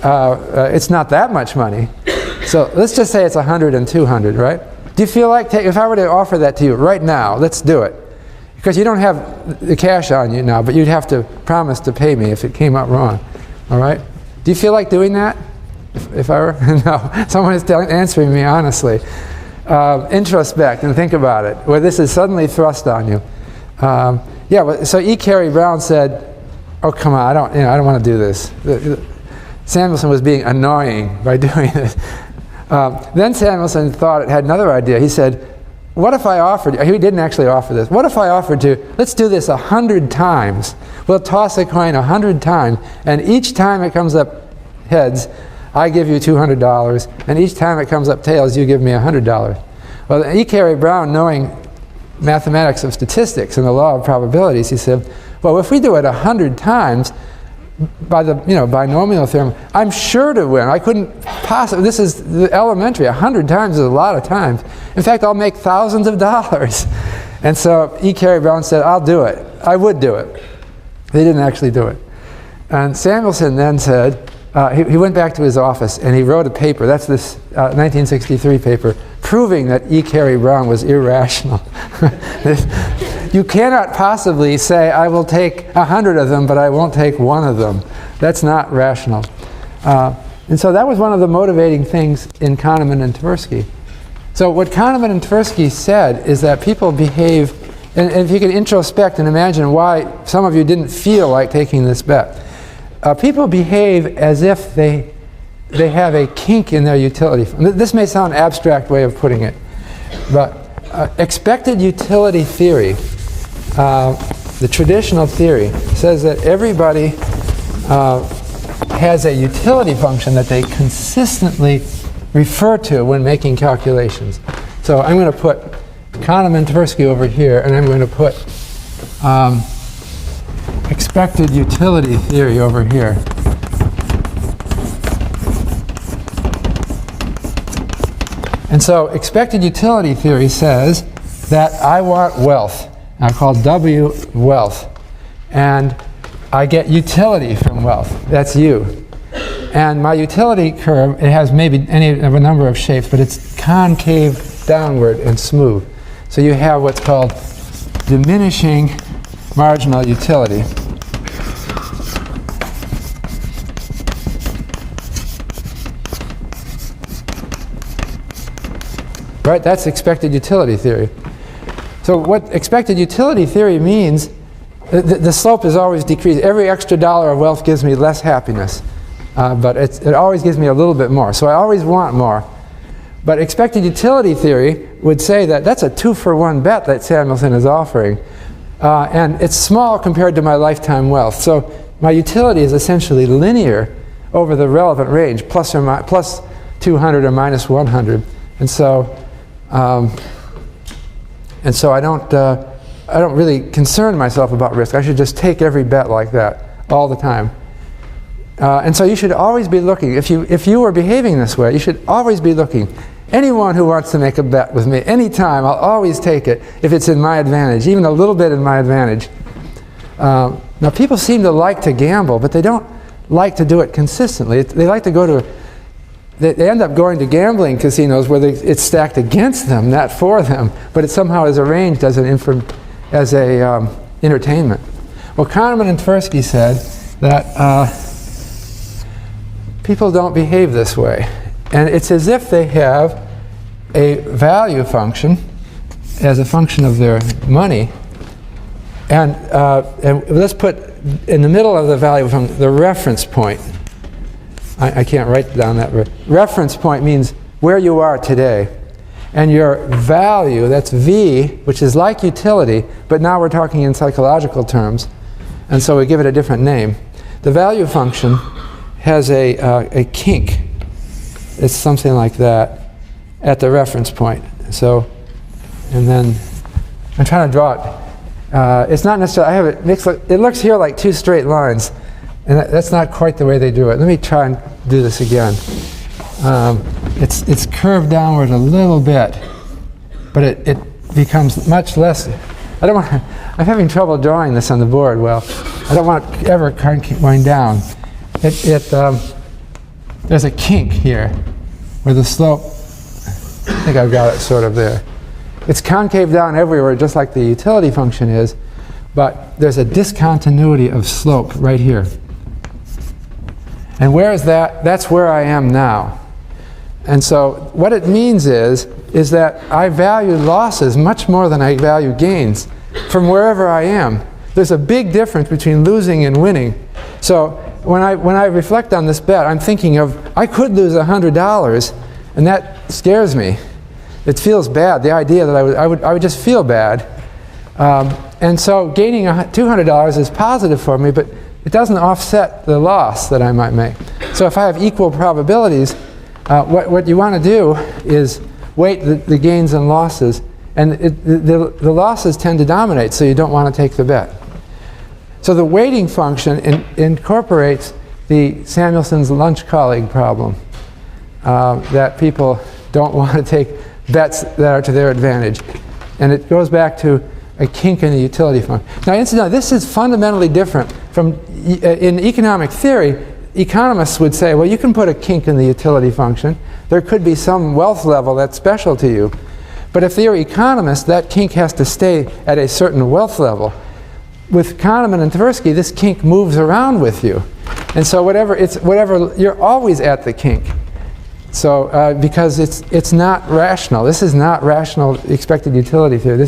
It's not that much money. So let's just say it's 100 and 200, right? Do you feel like, if I were to offer that to you right now, let's do it. Because you don't have the cash on you now, but you'd have to promise to pay me if it came out wrong, all right? Do you feel like doing that? If I were? No, someone is answering me honestly. Introspect and think about it, where this is suddenly thrust on you. So E. Cary Brown said, "Oh, come on, I don't want to do this." Samuelson was being annoying by doing this. Then Samuelson had another idea. He said, "What if I offered," he didn't actually offer this, "what if I offered to, let's do this 100 times. We'll toss a coin 100 times, and each time it comes up heads, I give you $200, and each time it comes up tails, you give me $100. Well, E. Cary Brown, knowing mathematics of statistics and the law of probabilities, he said, "Well, if we do it 100 times, by the binomial theorem, I'm sure to win. I couldn't possibly. This is the elementary. 100 times is a lot of times. In fact, I'll make thousands of dollars." And so E. Cary Brown said, "I'll do it. I would do it." They didn't actually do it. And Samuelson then said, he went back to his office and he wrote a paper. That's this 1963 paper, proving that E. Cary Brown was irrational. You cannot possibly say, "I will take 100 of them, but I won't take one of them." That's not rational. And so that was one of the motivating things in Kahneman and Tversky. So what Kahneman and Tversky said is that people behave, and if you can introspect and imagine why some of you didn't feel like taking this bet. People behave as if they have a kink in their utility. This may sound an abstract way of putting it, but expected utility theory, the traditional theory, says that everybody has a utility function that they consistently refer to when making calculations. So I'm going to put Kahneman Tversky over here, and I'm going to put expected utility theory over here. And so expected utility theory says that I want wealth. I call W wealth. And I get utility from wealth. That's U. And my utility curve, it has maybe any of a number of shapes, but it's concave downward and smooth. So you have what's called diminishing marginal utility. Right, that's expected utility theory. So what expected utility theory means, the slope is always decreased. Every extra dollar of wealth gives me less happiness, but it always gives me a little bit more. So I always want more. But expected utility theory would say that that's a 2-for-1 bet that Samuelson is offering. And it's small compared to my lifetime wealth. So my utility is essentially linear over the relevant range, plus 200 or minus 100. And so I don't really concern myself about risk. I should just take every bet like that all the time. And so you should always be looking. If you were behaving this way, you should always be looking. Anyone who wants to make a bet with me, anytime, I'll always take it if it's in my advantage, even a little bit in my advantage. Now, people seem to like to gamble, but they don't like to do it consistently. They like to go to they end up going to gambling casinos where it's stacked against them, not for them, but it somehow is arranged as a entertainment. Well, Kahneman and Tversky said that people don't behave this way. And it's as if they have a value function as a function of their money. And let's put in the middle of the value function the reference point. I can't write down that word. Reference point means where you are today. And your value, that's V, which is like utility, but now we're talking in psychological terms, and so we give it a different name. The value function has a kink. It's something like that at the reference point. So, and then I'm trying to draw it. It's not necessarily, I have it mixed, it looks here like two straight lines. And that's not quite the way they do it. Let me try and do this again. It's curved downward a little bit, but it becomes much less. I'm having trouble drawing this on the board. Well, I don't want it ever going down. There's a kink here where the slope, I think I've got it sort of there. It's concave down everywhere, just like the utility function is, but there's a discontinuity of slope right here. And where is that? That's where I am now. And so what it means is that I value losses much more than I value gains from wherever I am. There's a big difference between losing and winning. So when I reflect on this bet, I'm thinking of, I could lose $100, and that scares me. It feels bad, the idea that I would just feel bad. And so gaining $200 is positive for me, but it doesn't offset the loss that I might make. So if I have equal probabilities, what you want to do is weight the gains and losses, and the losses tend to dominate, so you don't want to take the bet. So the weighting function incorporates the Samuelson's lunch colleague problem, that people don't want to take bets that are to their advantage. And it goes back to a kink in the utility function. Now, incidentally, this is fundamentally different from, in economic theory, economists would say, well, you can put a kink in the utility function. There could be some wealth level that's special to you. But if you're an economist, that kink has to stay at a certain wealth level. With Kahneman and Tversky, this kink moves around with you. And so you're always at the kink. So because it's not rational. This is not rational expected utility theory.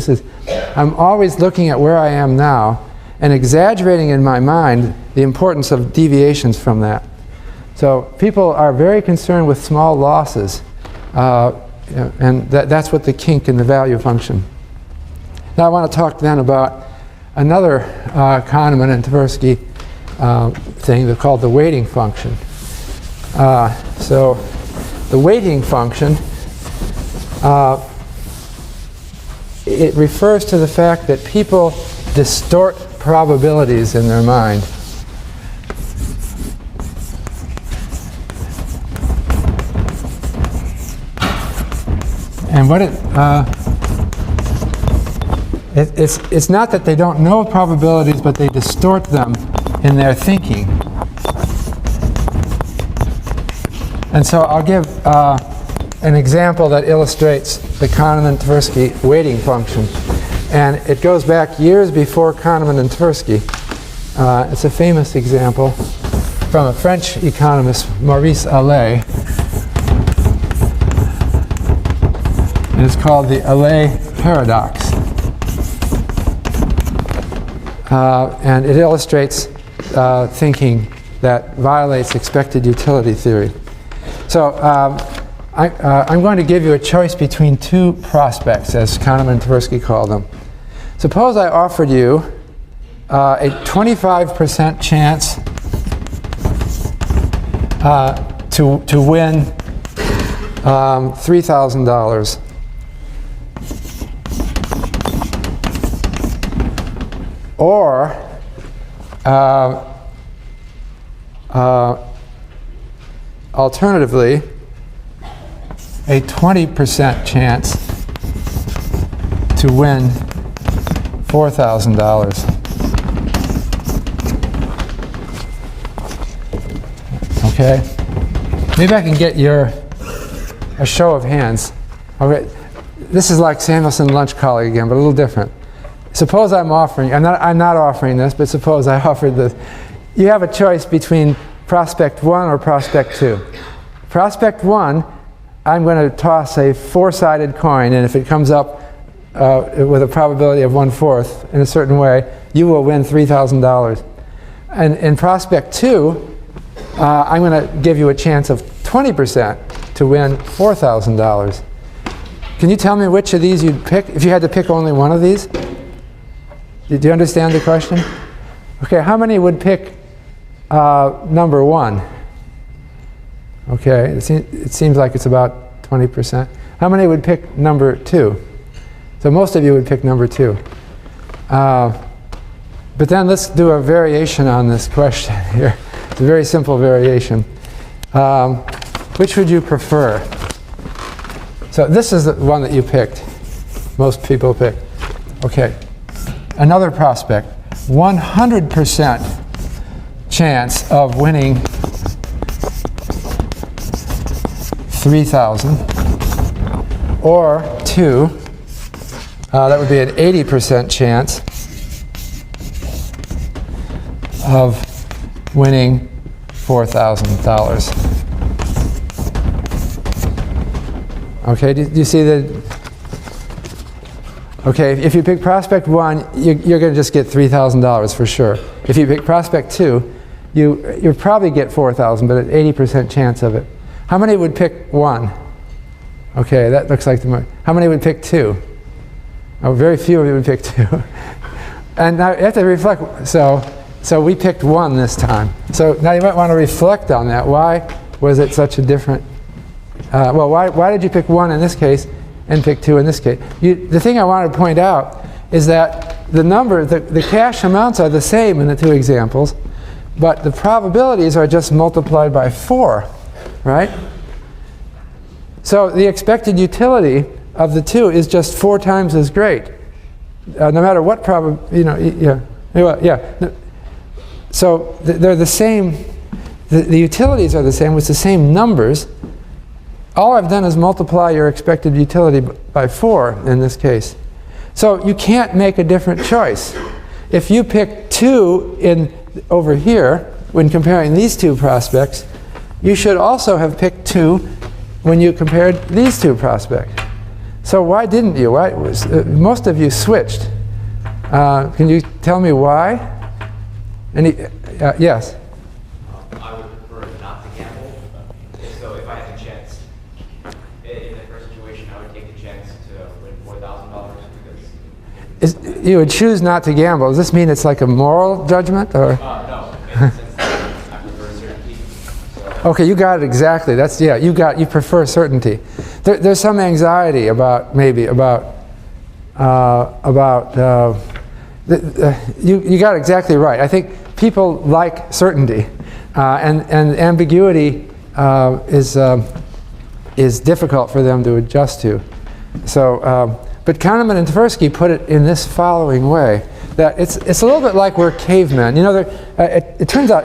I'm always looking at where I am now and exaggerating in my mind the importance of deviations from that. So people are very concerned with small losses, and that's what the kink in the value function. Now I want to talk then about another Kahneman and Tversky thing that's called the weighting function. So the weighting function it refers to the fact that people distort probabilities in their mind. And what it's not that they don't know probabilities, but they distort them in their thinking. And so I'll give an example that illustrates the Kahneman-Tversky weighting function. And it goes back years before Kahneman and Tversky. It's a famous example from a French economist, Maurice Allais. And it's called the Allais paradox. And it illustrates thinking that violates expected utility theory. So I'm going to give you a choice between two prospects, as Kahneman and Tversky called them. Suppose I offered you a 25% chance to win $3,000. Or alternatively, a 20% chance to win $4,000. Okay? Maybe I can get a show of hands. Okay. This is like Samuelson lunch colleague again, but a little different. Suppose I'm offering, I'm not offering this, but suppose I offered this. You have a choice between prospect 1 or prospect 2. Prospect 1, I'm going to toss a 4-sided coin, and if it comes up with a probability of 1/4 in a certain way, you will win $3,000. And in prospect 2, I'm going to give you a chance of 20% to win $4,000. Can you tell me which of these you'd pick if you had to pick only one of these? Do you understand the question? Okay, how many would pick number 1? Okay, it seems like it's about 20%. How many would pick number 2? So most of you would pick number 2. But then let's do a variation on this question here. It's a very simple variation. Which would you prefer? So this is the one that you picked. Most people picked. Okay. Another prospect. 100% chance of winning $3,000. Or 2, that would be an 80% chance of winning $4,000. Okay, do you see the... Okay, if you pick prospect 1, you're going to just get $3,000 for sure. If you pick prospect 2, you'll probably get $4,000, but an 80% chance of it. How many would pick 1? Okay, that looks like the most. How many would pick 2? Oh, very few of you would pick 2. And now you have to reflect. So we picked 1 this time. So now you might want to reflect on that. Why was it such a different... why did you pick 1 in this case and pick 2 in this case? The thing I wanted to point out is that the cash amounts are the same in the 2 examples, but the probabilities are just multiplied by 4, right? So the expected utility of the 2 is just 4 times as great, no matter what So they're the same. The utilities are the same with the same numbers. All I've done is multiply your expected utility by 4 in this case. So you can't make a different choice. If you pick 2 over here, when comparing these 2 prospects, you should also have picked 2 when you compared these 2 prospects. So why didn't you? Most of you switched. Can you tell me why? Yes? I would prefer not to gamble. So if I had the chance, in the first situation, I would take the chance to win $4,000 because... You would choose not to gamble. Does this mean it's like a moral judgment? Or? No, in the sense that I prefer certainty. So okay, you got it exactly. You prefer certainty. There's some anxiety about you got it exactly right. I think people like certainty, and ambiguity is difficult for them to adjust to. So, but Kahneman and Tversky put it in this following way, that it's a little bit like we're cavemen. You know, it turns out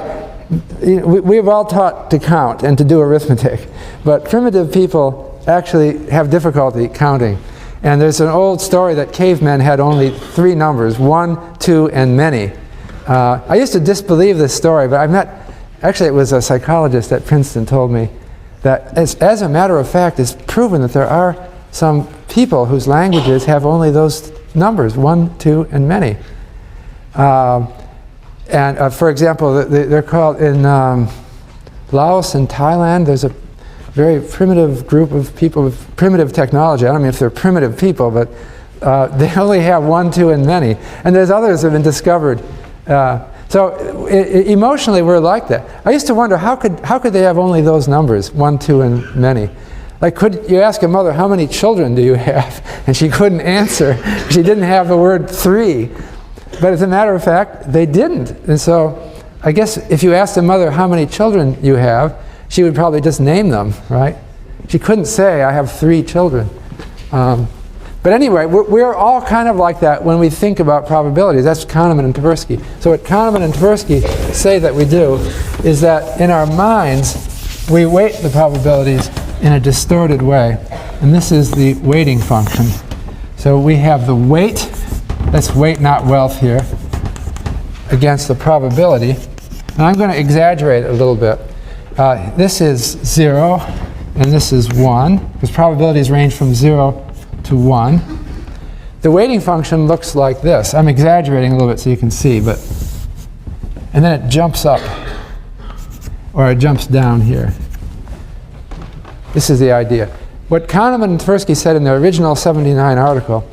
we've all taught to count and to do arithmetic, but primitive people actually have difficulty counting. And there's an old story that cavemen had only 3 numbers, 1, 2, and many. I used to disbelieve this story, but actually it was a psychologist at Princeton told me that as a matter of fact, it's proven that there are some people whose languages have only those numbers, 1, 2, and many. For example, they're called in Laos and Thailand, there's a very primitive group of people with primitive technology. I don't mean if they're primitive people, but they only have 1, 2, and many. And there's others that have been discovered. So emotionally, we're like that. I used to wonder, how could they have only those numbers, 1, 2, and many? Like, could you ask a mother, how many children do you have? And she couldn't answer. She didn't have the word 3. But as a matter of fact, they didn't. And so I guess if you asked a mother how many children you have, she would probably just name them, right? She couldn't say, I have 3 children. But anyway, we're all kind of like that when we think about probabilities. That's Kahneman and Tversky. So what Kahneman and Tversky say that we do is that in our minds, we weight the probabilities in a distorted way. And this is the weighting function. So we have the weight, that's weight not wealth here, against the probability. And I'm going to exaggerate a little bit. This is 0, and this is 1, because probabilities range from 0 to 1. The weighting function looks like this. I'm exaggerating a little bit so you can see, but and then it jumps up, or it jumps down here. This is the idea. What Kahneman and Tversky said in their original 79 article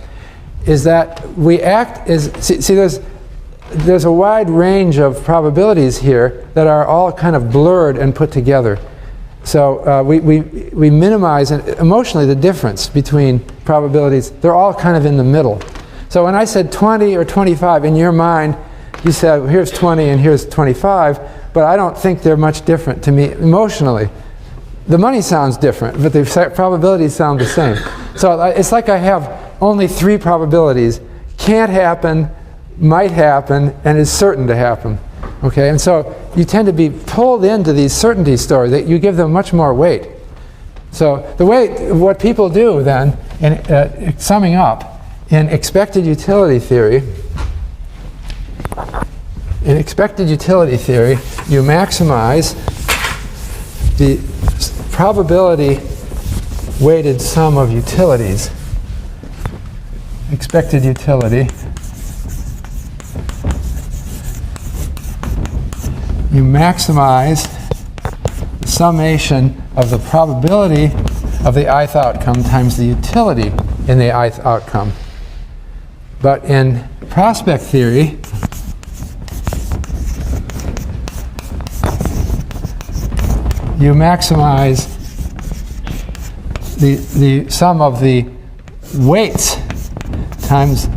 is that we act as, see there's a wide range of probabilities here that are all kind of blurred and put together. So we minimize emotionally the difference between probabilities. They're all kind of in the middle. So when I said 20 or 25, in your mind, you said, well, here's 20 and here's 25, but I don't think they're much different to me emotionally. The money sounds different, but the probabilities sound the same. So it's like I have only 3 probabilities. Can't happen, might happen, and is certain to happen. Okay, and so you tend to be pulled into these certainty stories, that you give them much more weight. So the way, what people do then, in summing up, in expected utility theory, you maximize the probability weighted sum of utilities, expected utility. You maximize the summation of the probability of the ith outcome times the utility in the ith outcome. But in prospect theory, you maximize the sum of the weights times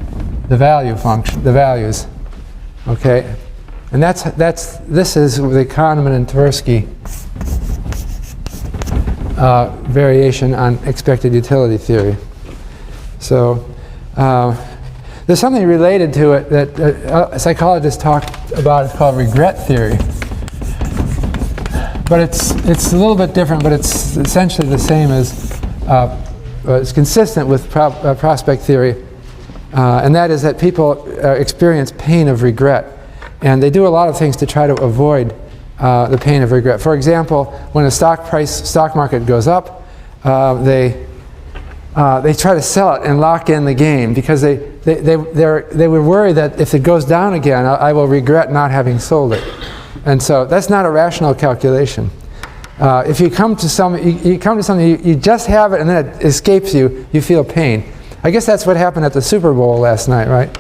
the value function, the values. Okay? And this is the Kahneman and Tversky variation on expected utility theory. So there's something related to it that psychologists talk about. It's called regret theory. But it's a little bit different, but it's essentially the same as, it's consistent with prospect theory. And that is that people experience pain of regret. And they do a lot of things to try to avoid the pain of regret. For example, when a stock market goes up, they try to sell it and lock in the gain, because they would worry that if it goes down again, I will regret not having sold it. And so that's not a rational calculation. If you come to something, you just have it and then it escapes you, you feel pain. I guess that's what happened at the Super Bowl last night, right?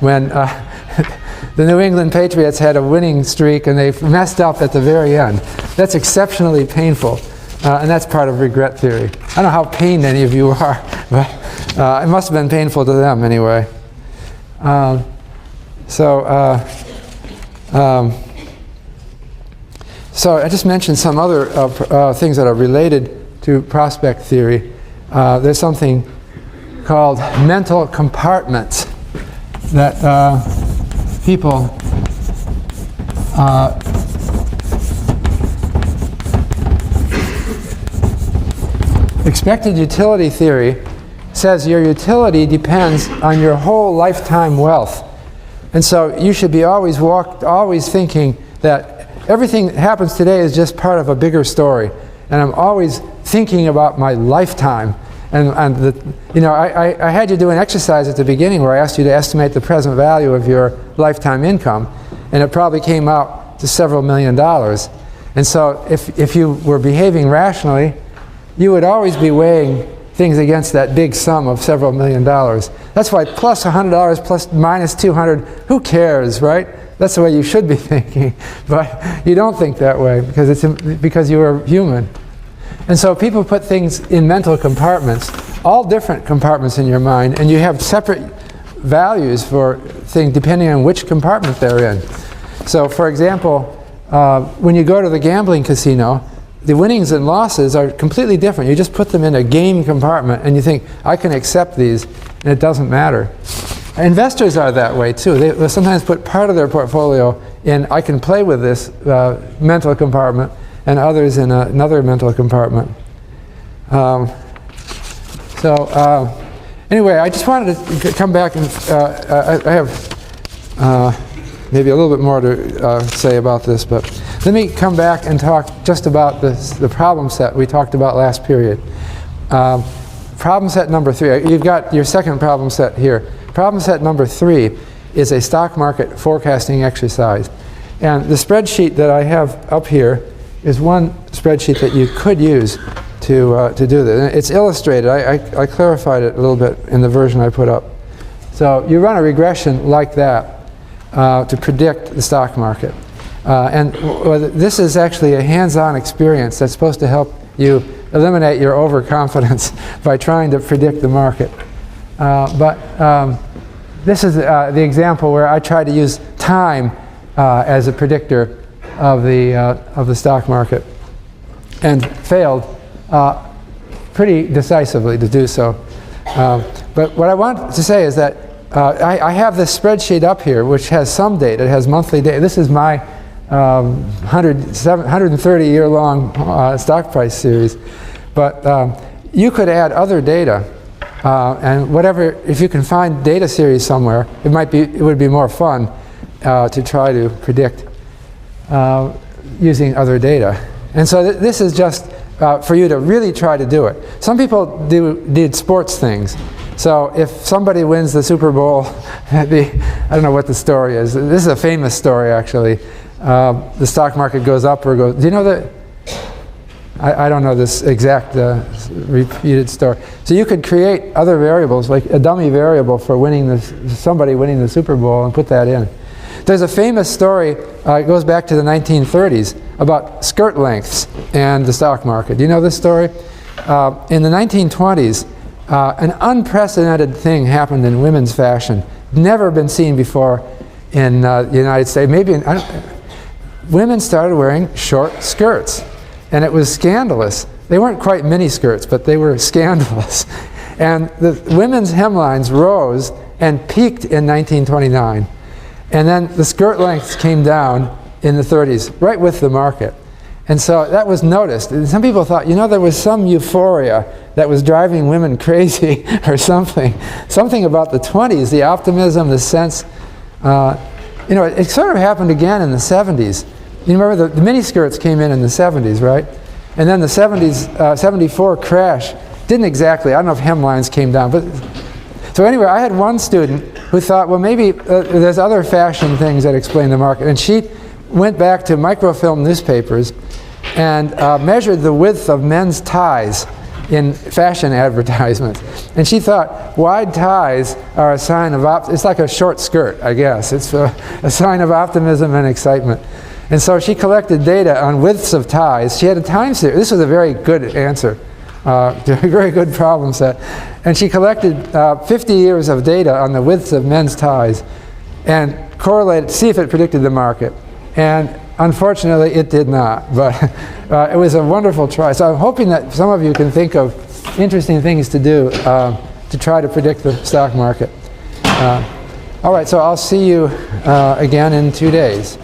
When the New England Patriots had a winning streak and they messed up at the very end. That's exceptionally painful, and that's part of regret theory. I don't know how pained any of you are, but It must have been painful to them anyway. So I just mentioned some other things that are related to prospect theory. There's something called mental compartments that people expected utility theory says your utility depends on your whole lifetime wealth. And so you should be always thinking that everything that happens today is just part of a bigger story. And I'm always thinking about my lifetime. And I had you do an exercise at the beginning where I asked you to estimate the present value of your lifetime income. And it probably came out to several $1 million. And so if you were behaving rationally, you would always be weighing things against that big sum of several $1 million. That's why plus $100 plus minus 200, who cares, right? That's the way you should be thinking. But you don't think that way because you are human. And so people put things in mental compartments, all different compartments in your mind, and you have separate values for things depending on which compartment they're in. So for example, when you go to the gambling casino, the winnings and losses are completely different. You just put them in a game compartment and you think, I can accept these, and it doesn't matter. Investors are that way too. They will sometimes put part of their portfolio in, I can play with this mental compartment, and others in another mental compartment. Anyway, I just wanted to come back and I have maybe a little bit more to say about this, but let me come back and talk just about the problem set we talked about last period. Problem set number 3, you've got your second problem set here. Problem set number 3 is a stock market forecasting exercise. And the spreadsheet that I have up here is one spreadsheet that you could use to do this. And it's illustrated. I clarified it a little bit in the version I put up. So you run a regression like that to predict the stock market. And this is actually a hands-on experience that's supposed to help you eliminate your overconfidence by trying to predict the market. This is the example where I tried to use time as a predictor of the stock market, and failed pretty decisively to do so. But what I want to say is that I have this spreadsheet up here which has some data. It has monthly data. This is my 130-year-long stock price series. But you could add other data, and whatever, if you can find data series somewhere, it would be more fun to try to predict using other data. And so this is just for you to really try to do it. Some people did sports things. So if somebody wins the Super Bowl, I don't know what the story is. This is a famous story, actually. The stock market goes up or goes. Do you know that? I don't know this exact repeated story. So you could create other variables, like a dummy variable for somebody winning the Super Bowl, and put that in. There's a famous story, it goes back to the 1930s, about skirt lengths and the stock market. Do you know this story? In the 1920s, an unprecedented thing happened in women's fashion, never been seen before in the United States. Women started wearing short skirts, and it was scandalous. They weren't quite mini skirts, but they were scandalous. And the women's hemlines rose and peaked in 1929. And then the skirt lengths came down in the 30s, right with the market. And so that was noticed. And some people thought, there was some euphoria that was driving women crazy or something. Something about the 20s, the optimism, the sense. It sort of happened again in the 70s. You remember the miniskirts came in the 70s, right? And then the 74 crash didn't exactly, I don't know if hemlines came down. But so anyway, I had one student who thought, well, maybe there's other fashion things that explain the market. And she went back to microfilm newspapers and measured the width of men's ties in fashion advertisements. And she thought wide ties are a sign of, it's like a short skirt, I guess. It's a sign of optimism and excitement. And so she collected data on widths of ties. She had a time series. This was a very good answer. Very good problem set. And she collected 50 years of data on the widths of men's ties and correlated, see if it predicted the market. And unfortunately, it did not. But it was a wonderful try. So I'm hoping that some of you can think of interesting things to do to try to predict the stock market. All right, so I'll see you again in 2 days.